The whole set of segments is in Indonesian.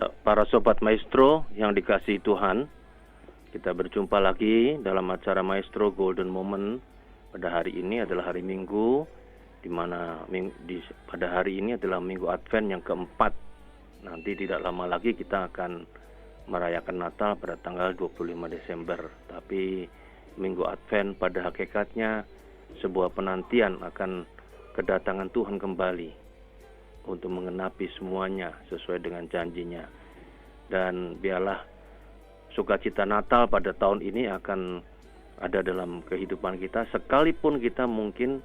Para sobat maestro yang dikasihi Tuhan, kita berjumpa lagi dalam acara Maestro Golden Moment. Pada hari ini adalah hari Minggu, di mana pada hari ini adalah Minggu Advent yang keempat. Nanti tidak lama lagi kita akan merayakan Natal pada tanggal 25 Desember. Tapi Minggu Advent pada hakikatnya sebuah penantian akan kedatangan Tuhan kembali untuk mengenapi semuanya sesuai dengan janjinya. Dan biarlah sukacita Natal pada tahun ini akan ada dalam kehidupan kita, sekalipun kita mungkin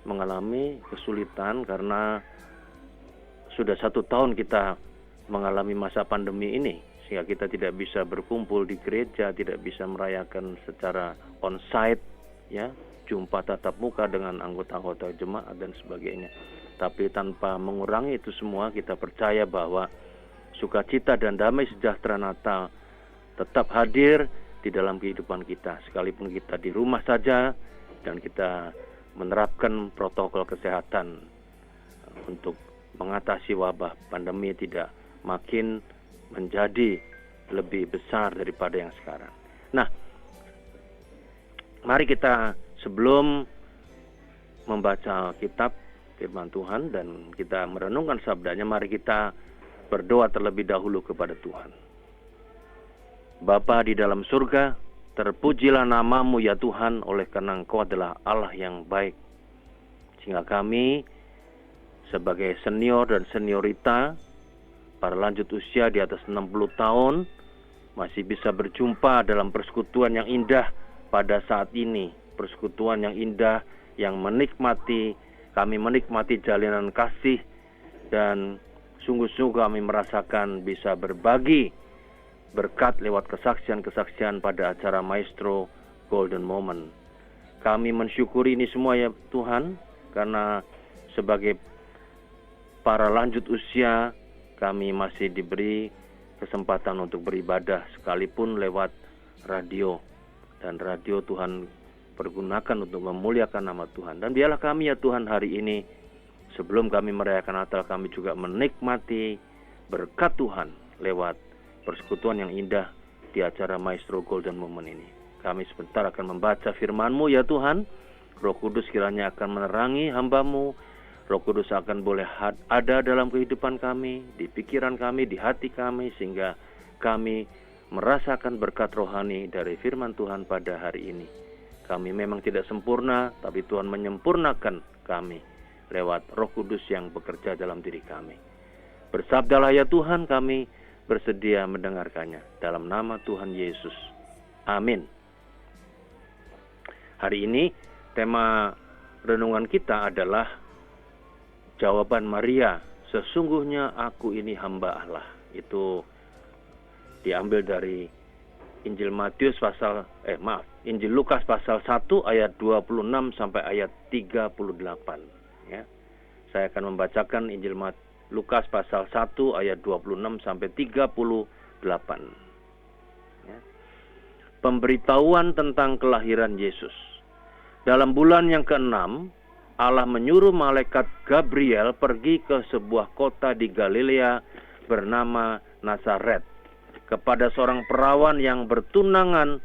mengalami kesulitan karena sudah 1 tahun kita mengalami masa pandemi ini, sehingga kita tidak bisa berkumpul di gereja, tidak bisa merayakan secara on-site, ya, jumpa tatap muka dengan anggota-anggota jemaat dan sebagainya. Tapi tanpa mengurangi itu semua, kita percaya bahwa sukacita dan damai sejahtera Natal tetap hadir di dalam kehidupan kita, sekalipun kita di rumah saja dan kita menerapkan protokol kesehatan untuk mengatasi wabah pandemi tidak makin menjadi lebih besar daripada yang sekarang. Nah, mari kita sebelum membaca kitab firman Tuhan dan kita merenungkan sabdanya, mari kita berdoa terlebih dahulu kepada Tuhan. Bapa di dalam surga, terpujilah namamu ya Tuhan, oleh karena Engkau adalah Allah yang baik. Sehingga kami sebagai senior dan seniorita, para lanjut usia di atas 60 tahun, masih bisa berjumpa dalam persekutuan yang indah pada saat ini. Persekutuan yang indah yang kami menikmati jalinan kasih, dan sungguh-sungguh kami merasakan bisa berbagi berkat lewat kesaksian-kesaksian pada acara Maestro Golden Moment. Kami mensyukuri ini semua ya Tuhan, karena sebagai para lanjut usia kami masih diberi kesempatan untuk beribadah sekalipun lewat radio. Dan radio Tuhan pergunakan untuk memuliakan nama Tuhan. Dan biarlah kami ya Tuhan hari ini, sebelum kami merayakan Natal, kami juga menikmati berkat Tuhan lewat persekutuan yang indah di acara Maestro Golden Moment ini. Kami sebentar akan membaca firman-Mu ya Tuhan. Roh Kudus kiranya akan menerangi hamba-Mu. Roh Kudus akan boleh ada dalam kehidupan kami, di pikiran kami, di hati kami, sehingga kami merasakan berkat rohani dari firman Tuhan pada hari ini. Kami memang tidak sempurna, tapi Tuhan menyempurnakan kami lewat Roh Kudus yang bekerja dalam diri kami. Bersabdalah ya Tuhan, kami bersedia mendengarkannya. Dalam nama Tuhan Yesus. Amin. Hari ini tema renungan kita adalah jawaban Maria, sesungguhnya aku ini hamba Allah. Itu diambil dari Injil Lukas pasal 1 ayat 26 sampai ayat 38. Ya. Saya akan membacakan Injil Lukas pasal 1 ayat 26 sampai 38. Ya. Pemberitahuan tentang kelahiran Yesus. Dalam bulan yang ke-6, Allah menyuruh malaikat Gabriel pergi ke sebuah kota di Galilea bernama Nazaret, kepada seorang perawan yang bertunangan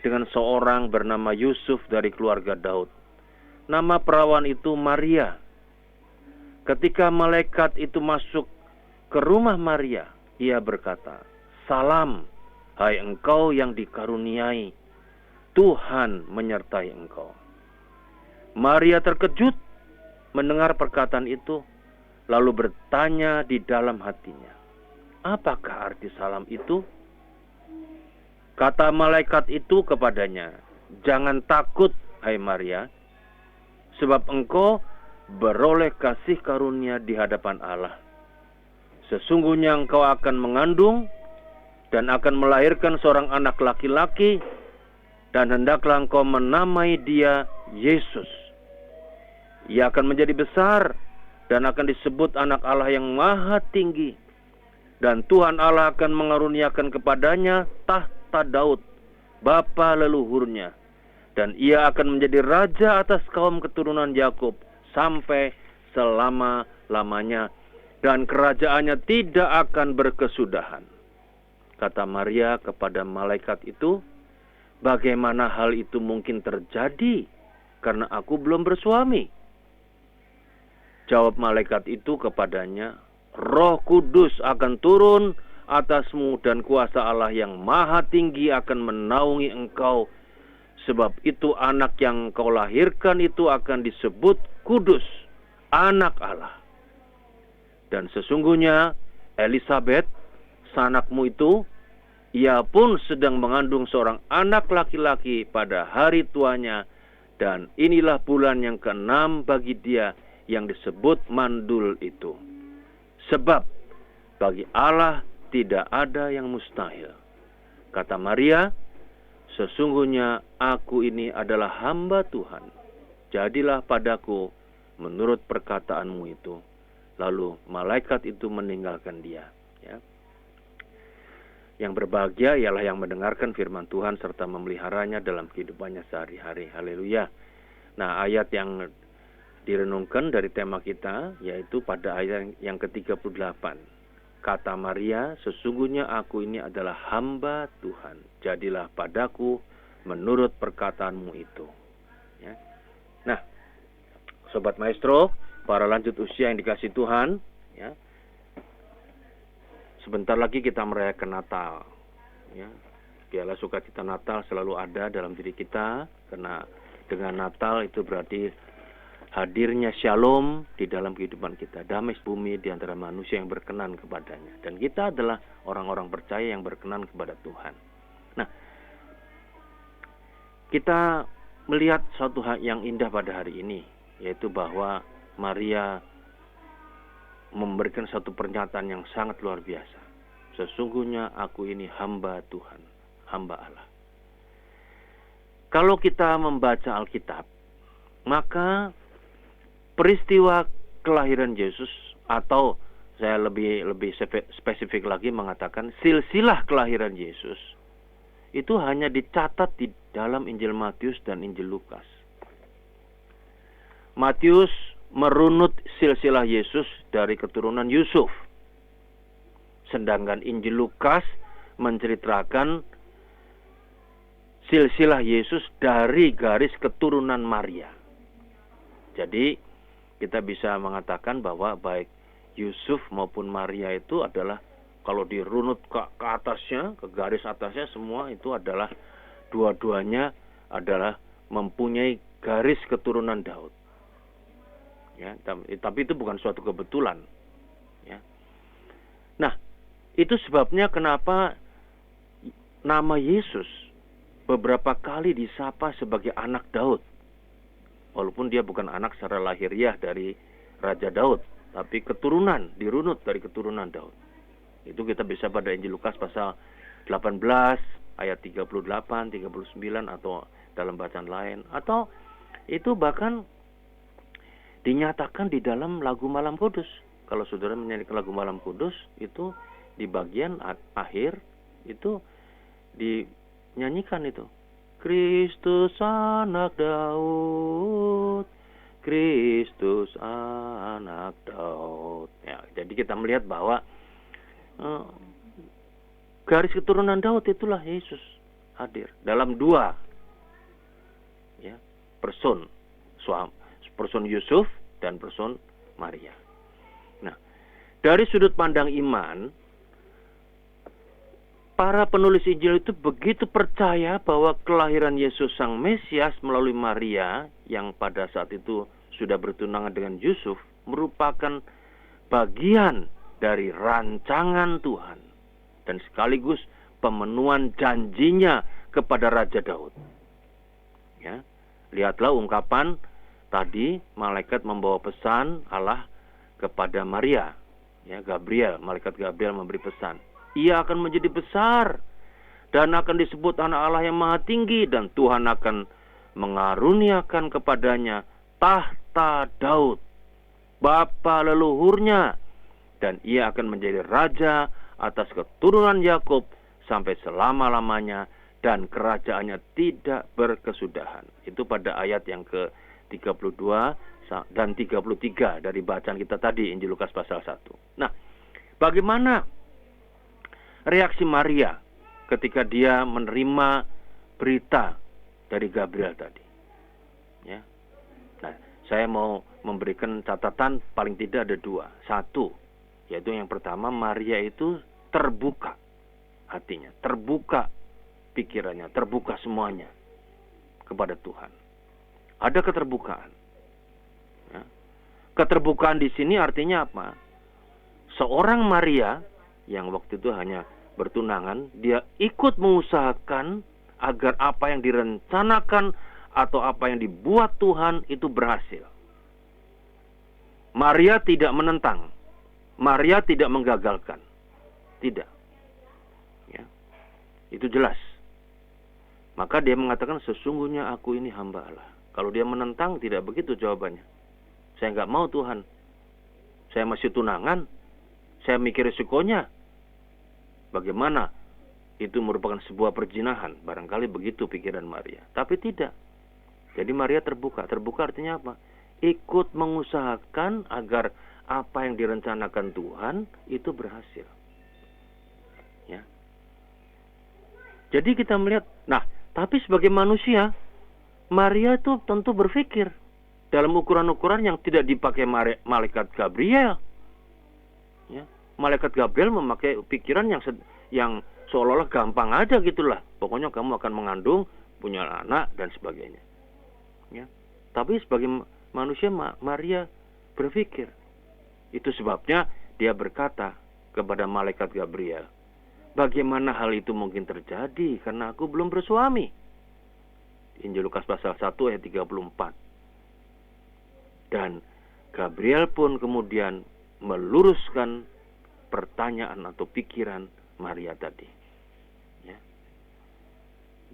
dengan seorang bernama Yusuf dari keluarga Daud. Nama perawan itu Maria. Ketika malaikat itu masuk ke rumah Maria, ia berkata, "Salam, hai engkau yang dikaruniai, Tuhan menyertai engkau." Maria terkejut mendengar perkataan itu, lalu bertanya di dalam hatinya, "Apakah arti salam itu?" Kata malaikat itu kepadanya, "Jangan takut, hai Maria, sebab engkau beroleh kasih karunia di hadapan Allah. Sesungguhnya engkau akan mengandung dan akan melahirkan seorang anak laki-laki, dan hendaklah engkau menamai dia Yesus. Ia akan menjadi besar dan akan disebut anak Allah yang maha tinggi. Dan Tuhan Allah akan mengaruniakan kepadanya tahta Daud, bapa leluhurnya. Dan ia akan menjadi raja atas kaum keturunan Yakub sampai selama-lamanya. dan kerajaannya tidak akan berkesudahan. Kata Maria kepada malaikat itu, bagaimana hal itu mungkin terjadi karena aku belum bersuami? Jawab malaikat itu kepadanya, Roh Kudus akan turun atasmu dan kuasa Allah yang maha tinggi akan menaungi engkau. Sebab itu anak yang kau lahirkan itu akan disebut kudus, anak Allah. Dan sesungguhnya Elisabet, sanakmu itu, ia pun sedang mengandung seorang anak laki-laki pada hari tuanya. Dan inilah bulan yang ke-6 bagi dia yang disebut mandul itu. Sebab bagi Allah tidak ada yang mustahil. Kata Maria, sesungguhnya aku ini adalah hamba Tuhan. Jadilah padaku menurut perkataanmu itu. Lalu malaikat itu meninggalkan dia. Ya. Yang berbahagia ialah yang mendengarkan firman Tuhan serta memeliharanya dalam kehidupannya sehari-hari. Haleluya. Nah, ayat yang direnungkan dari tema kita yaitu pada ayat yang ke-38. Kata Maria, sesungguhnya aku ini adalah hamba Tuhan. Jadilah padaku menurut perkataanmu itu. Ya. Nah, Sobat Maestro, para lanjut usia yang dikasih Tuhan, ya, sebentar lagi kita merayakan Natal. Ya. Biarlah sukacita Natal selalu ada dalam diri kita, karena dengan Natal itu berarti hadirnya shalom di dalam kehidupan kita, damai bumi di antara manusia yang berkenan kepadanya. Dan kita adalah orang-orang percaya yang berkenan kepada Tuhan. Nah, kita melihat suatu hal yang indah pada hari ini, yaitu bahwa Maria memberikan satu pernyataan yang sangat luar biasa. Sesungguhnya aku ini hamba Tuhan, hamba Allah. Kalau kita membaca Alkitab, maka peristiwa kelahiran Yesus, atau saya lebih spesifik lagi mengatakan silsilah kelahiran Yesus, itu hanya dicatat di dalam Injil Matius dan Injil Lukas. Matius merunut silsilah Yesus dari keturunan Yusuf, sedangkan Injil Lukas menceritakan silsilah Yesus dari garis keturunan Maria. Jadi kita bisa mengatakan bahwa baik Yusuf maupun Maria itu adalah, kalau dirunut ke atasnya, ke garis atasnya, semua itu adalah dua-duanya adalah mempunyai garis keturunan Daud. Ya, tapi itu bukan suatu kebetulan. Ya. Nah, itu sebabnya kenapa nama Yesus beberapa kali disapa sebagai anak Daud. Walaupun dia bukan anak secara lahiriah dari Raja Daud, tapi keturunan, dirunut dari keturunan Daud. Itu kita bisa pada Injil Lukas pasal 18 ayat 38, 39 atau dalam bacaan lain, atau itu bahkan dinyatakan di dalam lagu Malam Kudus. Kalau saudara menyanyikan lagu Malam Kudus, itu di bagian akhir itu dinyanyikan itu. Kristus anak Daud, Kristus anak Daud. Ya, jadi kita melihat bahwa garis keturunan Daud itulah Yesus hadir dalam dua, ya, person Yusuf dan person Maria. Nah, dari sudut pandang iman, para penulis Injil itu begitu percaya bahwa kelahiran Yesus Sang Mesias melalui Maria yang pada saat itu sudah bertunangan dengan Yusuf merupakan bagian dari rancangan Tuhan dan sekaligus pemenuhan janjinya kepada Raja Daud. Ya, lihatlah ungkapan tadi, malaikat membawa pesan Allah kepada Maria. Ya, malaikat Gabriel memberi pesan. Ia akan menjadi besar dan akan disebut anak Allah yang maha tinggi, dan Tuhan akan mengaruniakan kepadanya tahta Daud, bapa leluhurnya, dan ia akan menjadi raja atas keturunan Yakub sampai selama-lamanya, dan kerajaannya tidak berkesudahan. Itu pada ayat yang ke-32 dan 33 dari bacaan kita tadi, Injil Lukas pasal 1. Nah, bagaimana reaksi Maria ketika dia menerima berita dari Gabriel tadi? Ya. Nah, saya mau memberikan catatan paling tidak ada 2. Satu, yaitu yang pertama, Maria itu terbuka hatinya, terbuka pikirannya, terbuka semuanya kepada Tuhan. Ada keterbukaan. Ya. Keterbukaan di sini artinya apa? Seorang Maria yang waktu itu hanya bertunangan, dia ikut mengusahakan agar apa yang direncanakan atau apa yang dibuat Tuhan itu berhasil. Maria tidak menentang. Maria tidak menggagalkan. Tidak. Ya. Itu jelas. Maka dia mengatakan, sesungguhnya aku ini hamba Allah. Kalau dia menentang, tidak begitu jawabannya. Saya nggak mau Tuhan. Saya masih tunangan. Saya mikir risikonya. Bagaimana? Itu merupakan sebuah perzinahan. Barangkali begitu pikiran Maria. Tapi tidak. Jadi Maria terbuka. Terbuka artinya apa? Ikut mengusahakan agar apa yang direncanakan Tuhan itu berhasil. Ya. Jadi kita melihat, nah, tapi sebagai manusia, Maria itu tentu berpikir dalam ukuran-ukuran yang tidak dipakai malaikat Gabriel. Ya. Malaikat Gabriel memakai pikiran yang seolah-olah gampang aja gitulah. Pokoknya kamu akan mengandung, punya anak dan sebagainya. Ya. Tapi sebagai manusia, Maria berpikir. Itu sebabnya dia berkata kepada malaikat Gabriel, bagaimana hal itu mungkin terjadi karena aku belum bersuami. Injil Lukas pasal 1 ayat 34. Dan Gabriel pun kemudian meluruskan pertanyaan atau pikiran Maria tadi. Ya.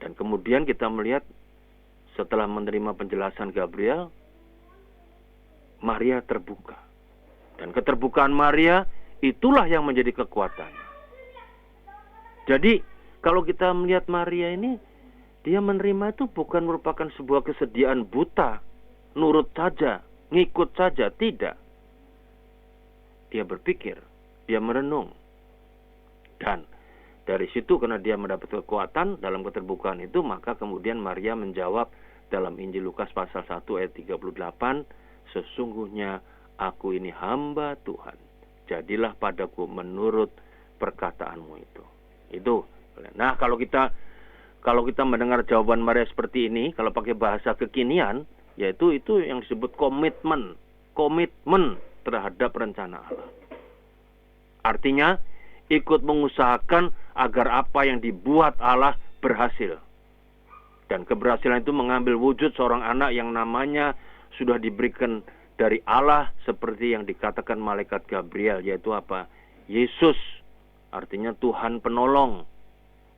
Dan kemudian kita melihat setelah menerima penjelasan Gabriel, Maria terbuka. Dan keterbukaan Maria itulah yang menjadi kekuatan. Jadi kalau kita melihat Maria ini, dia menerima itu bukan merupakan sebuah kesediaan buta, nurut saja, ngikut saja, tidak. Dia berpikir, dia merenung. Dan dari situ karena dia mendapat kekuatan dalam keterbukaan itu, maka kemudian Maria menjawab dalam Injil Lukas pasal 1 ayat 38, sesungguhnya aku ini hamba Tuhan. Jadilah padaku menurut perkataanmu itu. Itu. Nah, kalau kita mendengar jawaban Maria seperti ini, kalau pakai bahasa kekinian, yaitu itu yang disebut komitmen terhadap rencana Allah. Artinya ikut mengusahakan agar apa yang dibuat Allah berhasil. Dan keberhasilan itu mengambil wujud seorang anak yang namanya sudah diberikan dari Allah seperti yang dikatakan malaikat Gabriel, yaitu apa? Yesus, artinya Tuhan penolong,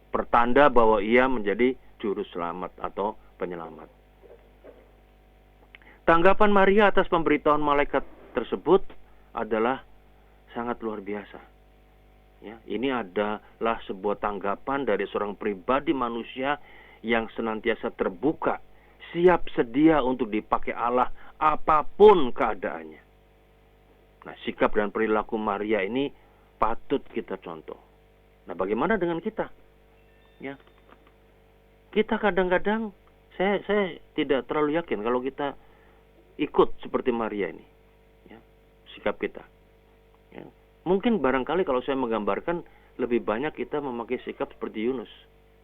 pertanda bahwa ia menjadi juru selamat atau penyelamat. Tanggapan Maria atas pemberitahuan malaikat tersebut adalah sangat luar biasa. Ya, ini adalah sebuah tanggapan dari seorang pribadi manusia yang senantiasa terbuka, siap sedia untuk dipakai Allah apapun keadaannya. Nah, sikap dan perilaku Maria ini patut kita contoh. Nah, bagaimana dengan kita? Ya, kita kadang-kadang saya tidak terlalu yakin kalau kita ikut seperti Maria ini. Ya, sikap kita. Ya, mungkin barangkali kalau saya menggambarkan lebih banyak kita memakai sikap seperti Yunus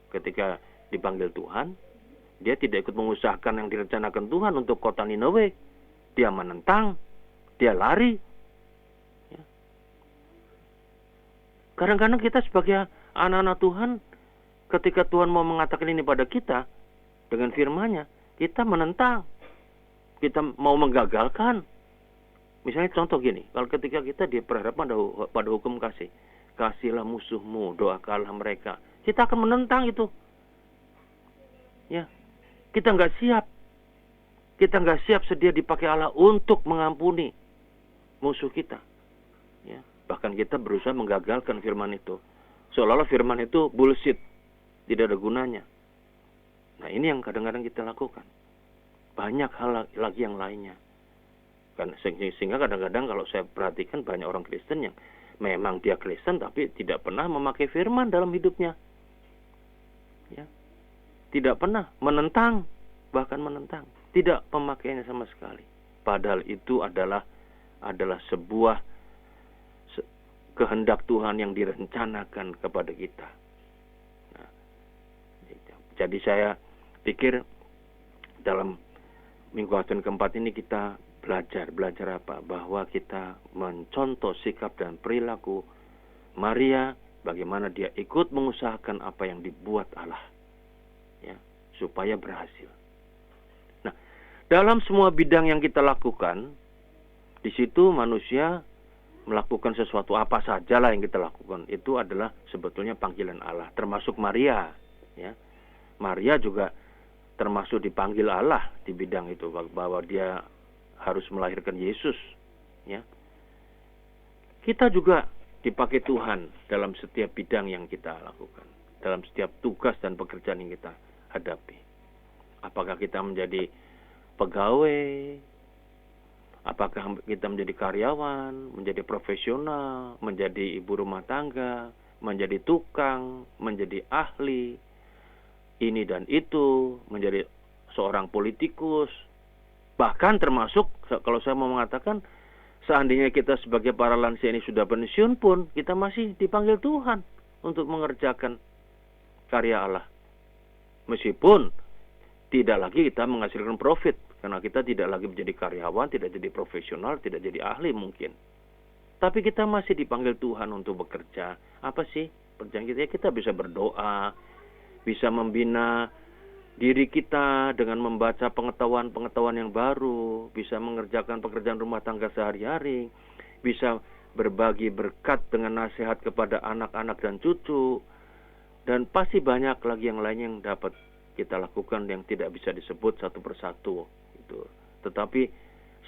ketika dipanggil Tuhan. Dia tidak ikut mengusahakan yang direncanakan Tuhan untuk kota Ninawe. Dia menentang, dia lari. Ya. Kadang-kadang kita sebagai anak-anak Tuhan, ketika Tuhan mau mengatakan ini pada kita dengan firman-Nya, kita menentang. Kita mau menggagalkan. Misalnya contoh gini, kalau ketika kita diperhadapkan pada hukum kasih, kasihilah musuhmu, doakanlah mereka, kita akan menentang itu. Ya. Kita nggak siap. Kita nggak siap sedia dipakai Allah untuk mengampuni musuh kita. Ya. Bahkan kita berusaha menggagalkan firman itu. Seolah-olah firman itu bullshit. Tidak ada gunanya. Nah, ini yang kadang-kadang kita lakukan. Banyak hal lagi yang lainnya. Sehingga kadang-kadang kalau saya perhatikan banyak orang Kristen yang memang dia Kristen tapi tidak pernah memakai firman dalam hidupnya. Ya. Tidak pernah menentang, bahkan menentang. Tidak pemakaiannya sama sekali. Padahal itu adalah sebuah kehendak Tuhan yang direncanakan kepada kita. Nah, jadi saya pikir dalam minggu Advent keempat ini kita belajar apa? Bahwa kita mencontoh sikap dan perilaku Maria, bagaimana dia ikut mengusahakan apa yang dibuat Allah, ya, supaya berhasil. Nah, dalam semua bidang yang kita lakukan, di situ manusia melakukan sesuatu apa sajalah yang kita lakukan, itu adalah sebetulnya panggilan Allah, termasuk Maria, ya. Maria juga termasuk dipanggil Allah di bidang itu, bahwa dia harus melahirkan Yesus, ya. Kita juga dipakai Tuhan dalam setiap bidang yang kita lakukan, dalam setiap tugas dan pekerjaan yang kita hadapi. Apakah kita menjadi pegawai, apakah kita menjadi karyawan, menjadi profesional, menjadi ibu rumah tangga, menjadi tukang, menjadi ahli, ini dan itu, menjadi seorang politikus, bahkan termasuk kalau saya mau mengatakan seandainya kita sebagai para lansia ini sudah pensiun pun, kita masih dipanggil Tuhan untuk mengerjakan karya Allah. Meskipun tidak lagi kita menghasilkan profit, karena kita tidak lagi menjadi karyawan, tidak jadi profesional, tidak jadi ahli mungkin. Tapi kita masih dipanggil Tuhan untuk bekerja. Apa sih pekerjaan kita? Ya, kita bisa berdoa, bisa membina diri kita dengan membaca pengetahuan-pengetahuan yang baru, bisa mengerjakan pekerjaan rumah tangga sehari-hari, bisa berbagi berkat dengan nasihat kepada anak-anak dan cucu, dan pasti banyak lagi yang lain yang dapat kita lakukan yang tidak bisa disebut satu persatu. Gitu. Tetapi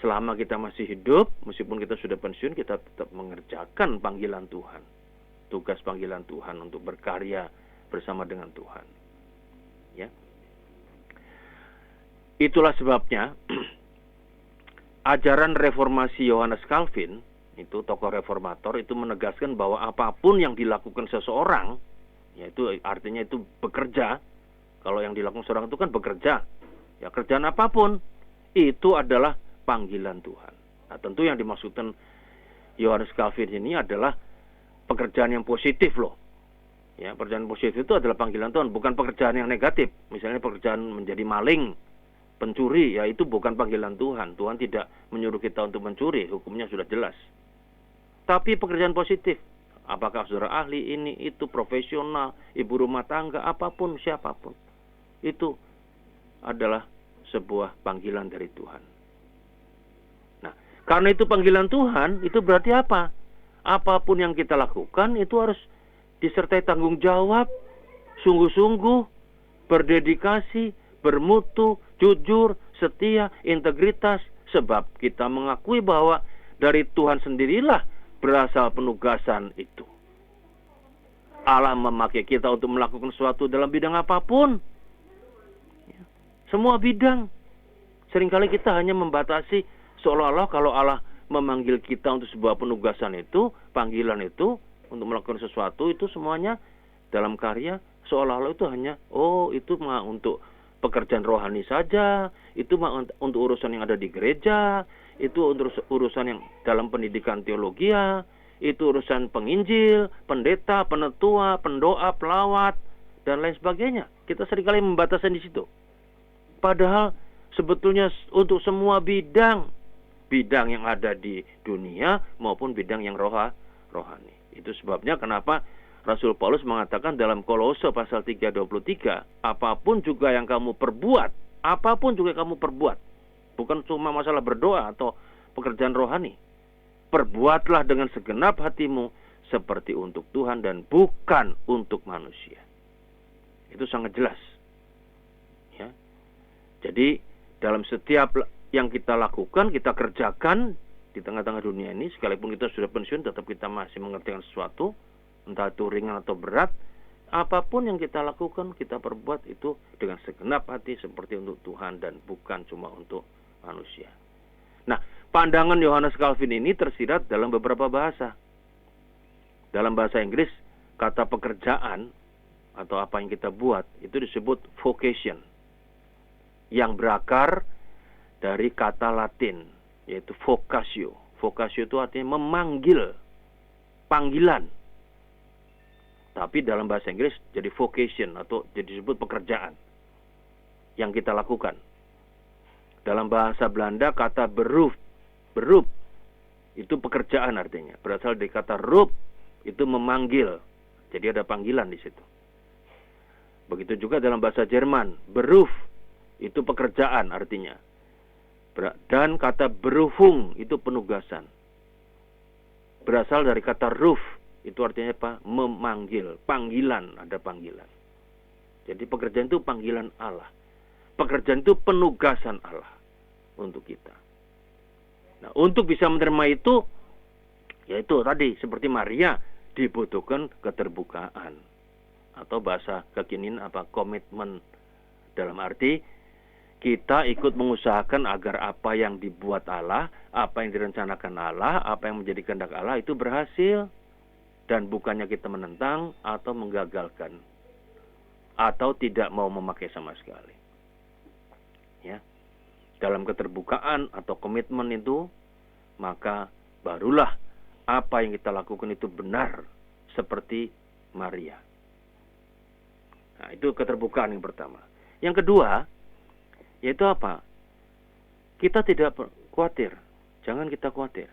selama kita masih hidup, meskipun kita sudah pensiun, kita tetap mengerjakan panggilan Tuhan, tugas panggilan Tuhan untuk berkarya bersama dengan Tuhan. Ya. Itulah sebabnya ajaran reformasi Yohanes Calvin, itu tokoh reformator, itu menegaskan bahwa apapun yang dilakukan seseorang, yaitu artinya itu bekerja. Kalau yang dilakukan seorang itu kan bekerja, ya kerjaan apapun itu adalah panggilan Tuhan. Nah, tentu yang dimaksudkan Yohanes Calvin ini adalah pekerjaan yang positif loh. Ya, pekerjaan positif itu adalah panggilan Tuhan, bukan pekerjaan yang negatif. Misalnya pekerjaan menjadi maling, pencuri, ya itu bukan panggilan Tuhan. Tuhan tidak menyuruh kita untuk mencuri, hukumnya sudah jelas. Tapi pekerjaan positif, apakah saudara ahli ini, itu profesional, ibu rumah tangga, apapun, siapapun, itu adalah sebuah panggilan dari Tuhan. Nah, karena itu panggilan Tuhan, itu berarti apa? Apapun yang kita lakukan itu harus disertai tanggung jawab, sungguh-sungguh, berdedikasi, bermutu, jujur, setia, integritas, sebab kita mengakui bahwa dari Tuhan sendirilah berasal penugasan itu. Allah memakai kita untuk melakukan sesuatu dalam bidang apapun. Ya. Semua bidang. Seringkali kita hanya membatasi seolah-olah kalau Allah memanggil kita untuk sebuah penugasan itu, panggilan itu, untuk melakukan sesuatu itu semuanya dalam karya, seolah-olah itu hanya, itu mah untuk pekerjaan rohani saja, itu mah untuk urusan yang ada di gereja, itu untuk urusan yang dalam pendidikan teologi, itu urusan penginjil, pendeta, penetua, pendoa, pelawat, dan lain sebagainya. Kita seringkali membatasi di situ. Padahal sebetulnya untuk semua bidang yang ada di dunia maupun bidang yang rohani. Itu sebabnya kenapa Rasul Paulus mengatakan dalam Kolose pasal 3:23, apapun juga yang kamu perbuat, bukan cuma masalah berdoa atau pekerjaan rohani, perbuatlah dengan segenap hatimu seperti untuk Tuhan dan bukan untuk manusia. Itu sangat jelas. Ya. Jadi dalam setiap yang kita lakukan, kita kerjakan di tengah-tengah dunia ini, sekalipun kita sudah pensiun, tetap kita masih mengerjakan sesuatu, entah itu ringan atau berat, apapun yang kita lakukan, kita perbuat itu dengan segenap hati seperti untuk Tuhan dan bukan cuma untuk manusia. Nah, pandangan Yohanes Calvin ini tersirat dalam beberapa bahasa. Dalam bahasa Inggris, kata pekerjaan atau apa yang kita buat itu disebut vocation, yang berakar dari kata Latin, yaitu vocatio. Vocatio itu artinya memanggil, panggilan. Tapi dalam bahasa Inggris jadi vocation atau jadi disebut pekerjaan yang kita lakukan. Dalam bahasa Belanda kata beroep itu pekerjaan artinya. Berasal dari kata roep itu memanggil. Jadi ada panggilan di situ. Begitu juga dalam bahasa Jerman, beruf itu pekerjaan artinya. Dan kata berufung itu penugasan. Berasal dari kata ruf, itu artinya apa? Memanggil, panggilan, ada panggilan. Jadi pekerjaan itu panggilan Allah. Pekerjaan itu penugasan Allah untuk kita. Nah, untuk bisa menerima itu, yaitu tadi seperti Maria, dibutuhkan keterbukaan. Atau bahasa kekinian apa? Komitmen. Dalam arti kita ikut mengusahakan agar apa yang dibuat Allah, apa yang direncanakan Allah, apa yang menjadi kehendak Allah itu berhasil. Dan bukannya kita menentang atau menggagalkan. Atau tidak mau memakai sama sekali. Ya. Dalam keterbukaan atau komitmen itu, maka barulah apa yang kita lakukan itu benar seperti Maria. Nah, itu keterbukaan yang pertama. Yang kedua, yaitu apa? Kita tidak khawatir. Jangan kita khawatir.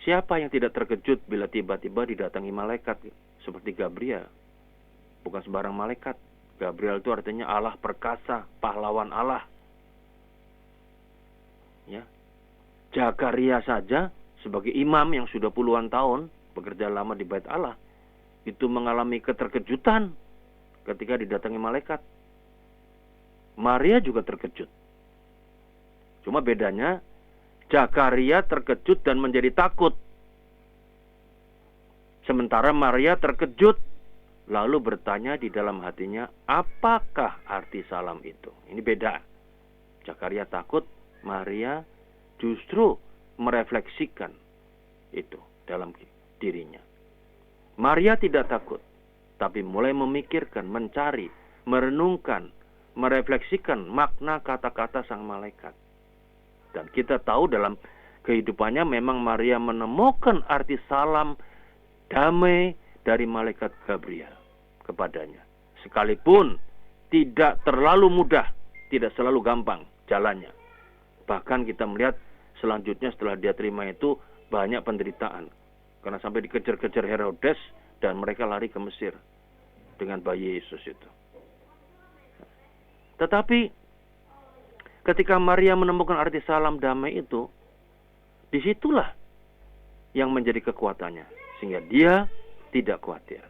Siapa yang tidak terkejut bila tiba-tiba didatangi malaikat seperti Gabriel? Bukan sembarang malaikat. Gabriel itu artinya Allah perkasa, pahlawan Allah. Ya. Zakaria saja sebagai imam yang sudah puluhan tahun bekerja lama di Bait Allah, itu mengalami keterkejutan ketika didatangi malaikat. Maria juga terkejut. Cuma bedanya, Zakaria terkejut dan menjadi takut. Sementara Maria terkejut, lalu bertanya di dalam hatinya, apakah arti salam itu? Ini beda. Zakaria takut, Maria justru merefleksikan itu dalam dirinya. Maria tidak takut, tapi mulai memikirkan, mencari, merenungkan, merefleksikan makna kata-kata sang malaikat. Dan kita tahu dalam kehidupannya memang Maria menemukan arti salam damai dari malaikat Gabriel kepadanya. Sekalipun tidak terlalu mudah, tidak selalu gampang jalannya. Bahkan kita melihat selanjutnya setelah dia terima itu banyak penderitaan. Karena sampai dikejar-kejar Herodes dan mereka lari ke Mesir dengan bayi Yesus itu. Tetapi ketika Maria menemukan arti salam damai itu, disitulah yang menjadi kekuatannya. Sehingga dia tidak khawatir.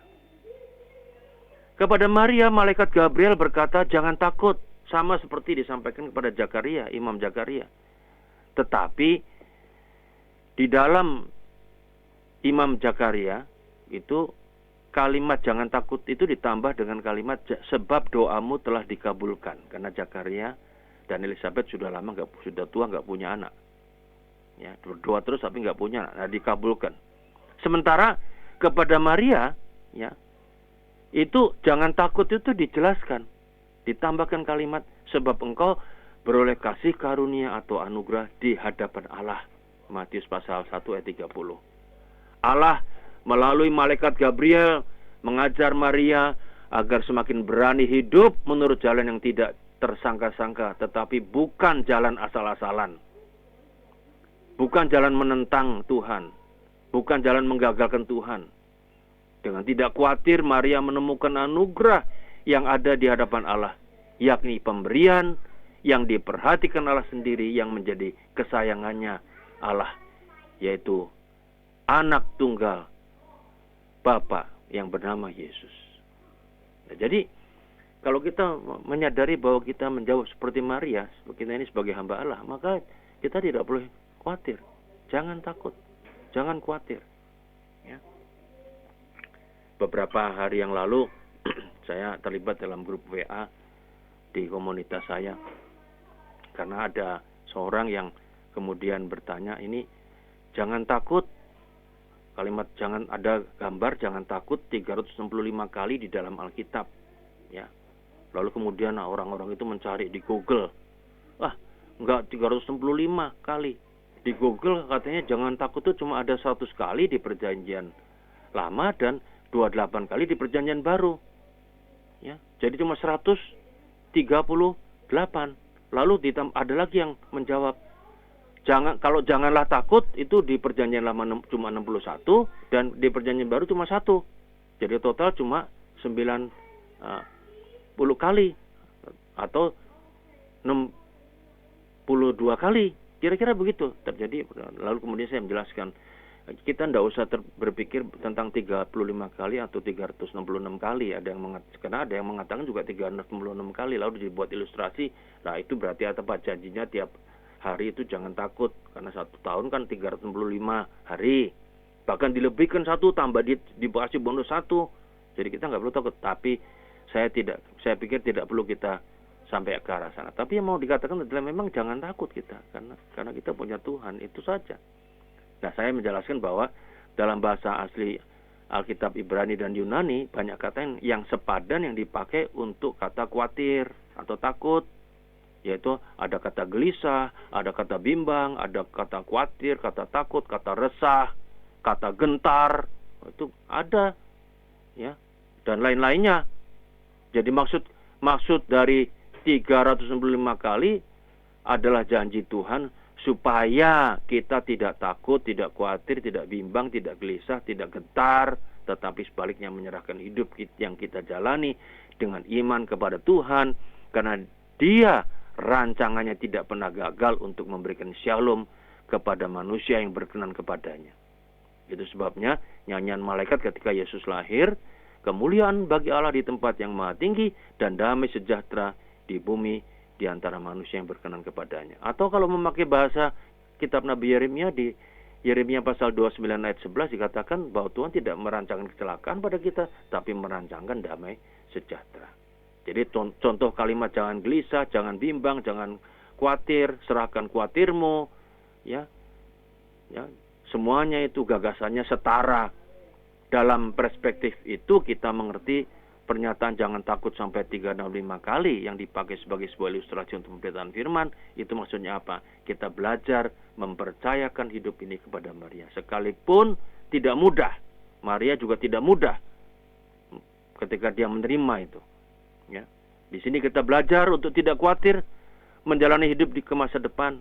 Kepada Maria, malaikat Gabriel berkata, jangan takut. Sama seperti disampaikan kepada Zakaria, Imam Zakaria. Tetapi di dalam Imam Zakaria itu kalimat jangan takut itu ditambah dengan kalimat sebab doamu telah dikabulkan. Karena Zakaria dan Elizabeth sudah tua nggak punya anak. Ya, berdoa terus tapi nggak punya anak. Nah, dikabulkan. Sementara kepada Maria, ya, itu jangan takut itu dijelaskan. Ditambahkan kalimat sebab engkau beroleh kasih karunia atau anugerah di hadapan Allah. Matius pasal 1 ayat 30. Allah melalui malaikat Gabriel mengajar Maria agar semakin berani hidup menurut jalan yang tidak tersangka-sangka, tetapi bukan jalan asal-asalan. Bukan jalan menentang Tuhan, bukan jalan menggagalkan Tuhan. Dengan tidak khawatir Maria menemukan anugerah yang ada di hadapan Allah, yakni pemberian yang diperhatikan Allah sendiri yang menjadi kesayangannya Allah, yaitu anak tunggal Bapa yang bernama Yesus. Nah, jadi kalau kita menyadari bahwa kita menjauh seperti Maria, kita ini sebagai hamba Allah, maka kita tidak boleh khawatir. Jangan takut, jangan khawatir. Ya. Beberapa hari yang lalu saya terlibat dalam grup WA di komunitas saya karena ada seorang yang kemudian bertanya, ini jangan takut, kalimat jangan, ada gambar jangan takut 365 kali di dalam Alkitab, ya. Lalu kemudian orang-orang itu mencari di Google. Enggak 365 kali. Di Google katanya jangan takut itu cuma ada 100 kali di Perjanjian Lama dan 28 kali di Perjanjian Baru. Ya, jadi cuma 138. Lalu ada lagi yang menjawab, janganlah takut itu di Perjanjian Lama cuma 61 dan di Perjanjian Baru cuma 1. Jadi total cuma 90 kali atau 62 kali. Kira-kira begitu terjadi. Lalu kemudian saya menjelaskan, kita tidak usah berpikir tentang 35 kali atau 366 kali. Karena ada yang mengatakan juga 366 kali, lalu dibuat ilustrasi. Nah itu berarti apa janjinya tiap hari itu jangan takut. Karena 1 tahun kan 365 hari. Bahkan dilebihkan 1, tambah dikasih bonus 1. Jadi kita nggak perlu takut. Tapi saya pikir tidak perlu kita sampai ke arah sana. Tapi yang mau dikatakan adalah memang jangan takut kita. Karena kita punya Tuhan, itu saja. Nah, saya menjelaskan bahwa dalam bahasa asli Alkitab Ibrani dan Yunani, banyak kata yang sepadan yang dipakai untuk kata khawatir atau takut. Yaitu ada kata gelisah, ada kata bimbang, ada kata khawatir, kata takut, kata resah, kata gentar. Itu ada. Ya. Dan lain-lainnya. Jadi maksud dari 365 kali adalah janji Tuhan supaya kita tidak takut, tidak khawatir, tidak bimbang, tidak gelisah, tidak gentar, tetapi sebaliknya menyerahkan hidup yang kita jalani dengan iman kepada Tuhan, karena Dia rancangannya tidak pernah gagal untuk memberikan shalom kepada manusia yang berkenan kepadanya. Itu sebabnya nyanyian malaikat ketika Yesus lahir, kemuliaan bagi Allah di tempat yang maha tinggi dan damai sejahtera di bumi di antara manusia yang berkenan kepadanya. Atau kalau memakai bahasa kitab Nabi Yeremia, di Yeremia pasal 29 ayat 11 dikatakan bahwa Tuhan tidak merancangkan kecelakaan pada kita, tapi merancangkan damai sejahtera. Jadi contoh kalimat jangan gelisah, jangan bimbang, jangan khawatir, serahkan khawatirmu, ya, semuanya itu gagasannya setara. Dalam perspektif itu kita mengerti pernyataan jangan takut sampai 365 kali yang dipakai sebagai sebuah ilustrasi untuk pemberitaan firman. Itu maksudnya apa? Kita belajar mempercayakan hidup ini kepada Maria. Sekalipun tidak mudah, Maria juga tidak mudah ketika dia menerima itu. Ya. Di sini kita belajar untuk tidak khawatir menjalani hidup ke masa depan.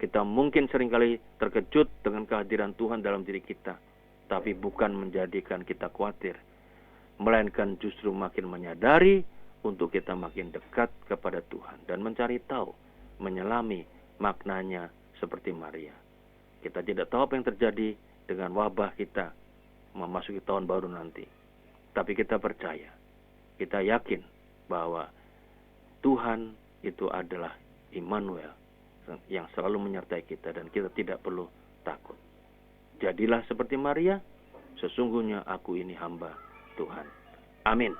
Kita mungkin seringkali terkejut dengan kehadiran Tuhan dalam diri kita, tapi bukan menjadikan kita khawatir, melainkan justru makin menyadari untuk kita makin dekat kepada Tuhan dan mencari tahu, menyelami maknanya seperti Maria. Kita tidak tahu apa yang terjadi dengan wabah kita memasuki tahun baru nanti, tapi kita percaya, kita yakin bahwa Tuhan itu adalah Immanuel yang selalu menyertai kita dan kita tidak perlu takut. Jadilah seperti Maria, sesungguhnya aku ini hamba Tuhan. Amin.